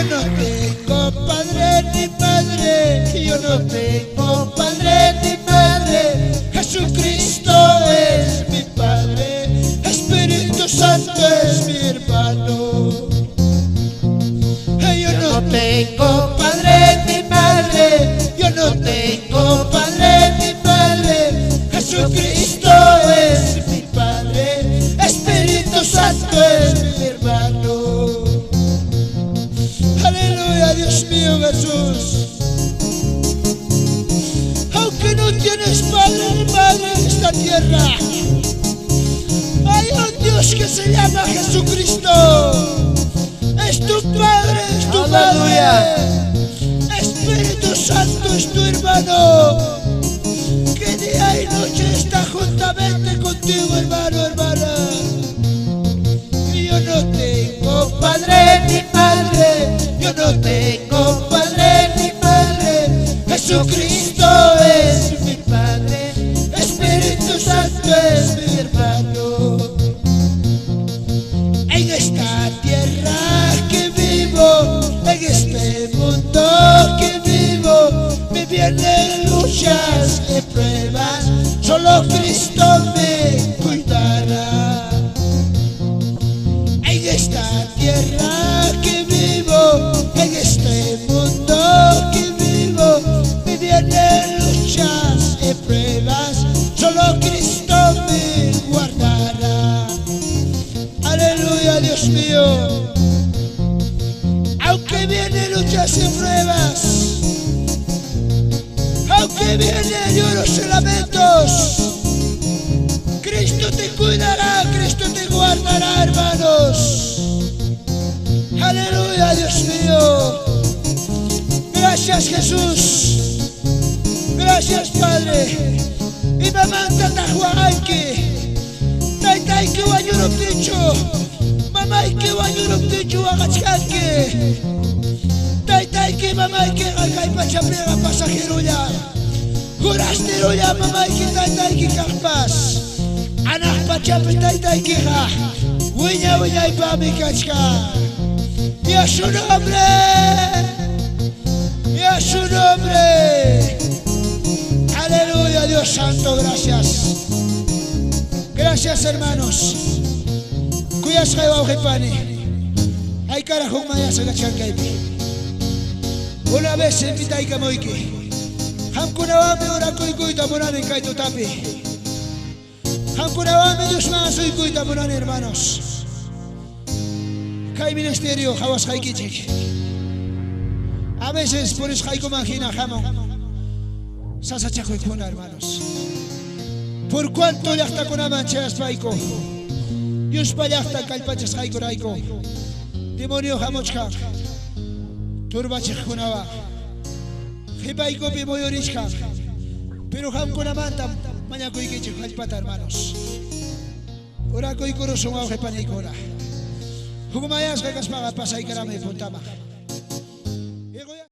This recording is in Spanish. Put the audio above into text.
Yo no tengo padre ni madre, yo no tengo padre ni madre. Jesucristo es mi Padre, Espíritu Santo es mi hermano. Yo no tengo padre ni madre, yo no tengo padre ni madre. Jesucristo es mi Padre, Espíritu Santo es mi hermano. Aleluya, Dios mío Jesús. Aunque no tienes padre ni madre en esta tierra, hay un Dios que se llama Jesucristo. Es tu Padre, es tu Padre. Espíritu Santo es tu hermano, que día y noche está juntamente contigo, hermano, hermana. Y yo no tengo padre ni madre, yo no tengo padre ni madre. Jesucristo es mi Padre, Espíritu Santo es mi hermano. En esta tierra que vivo, en este mundo que vivo, me vienen luchas y pruebas, solo Cristo me cuidará. En esta tierra que vivo, en este mundo que vivo, me vienen luchas y pruebas, solo Cristo me guardará. Aleluya, Dios mío. Aunque vienen luchas y pruebas, aunque vienen lloros y lamentos, Cristo te cuidará, Cristo te guardará, hermanos. Aleluya, Dios mío. Gracias, Jesús. Gracias, Padre. Y mamá tata huahanki. Taitai que wanyuro picho. Mamá que wanyuro picho agachkanki. Taitai que mamá que agay pachapega pasajeruya. Gurastiruya mamá que taitai que carpas. Anak pachape taitai que ha. Wiña wiña y pami kachka. Y a su nombre. Y a su nombre. Aleluya, Dios Santo, gracias. Gracias, hermanos. Cuyas jaiwa ujipani. Ay carajo maya se gachan kaipi. Una vez en Vitaika moiki. Hamkunawame ora kuikuita morani kaito tapi. Hamkunawame Dios más kuikuita morani, hermanos. Kai ministerio jawas jaikichik. A veces por eso jaiko mangina jamón. Sasachajo ikuna, hermanos. Por cuanto ya está con amanchas paiko. Dios payasta kalpachas jaiko raiko. Demonio jamochka. Turbachik kunaba. Hipaiko pi moyorishka. Pero jam con amanta mañana koikichik kalpata, hermanos. Ora koikoro son auge pañaikora. Hukumayas kakas paga pasay karame puntama.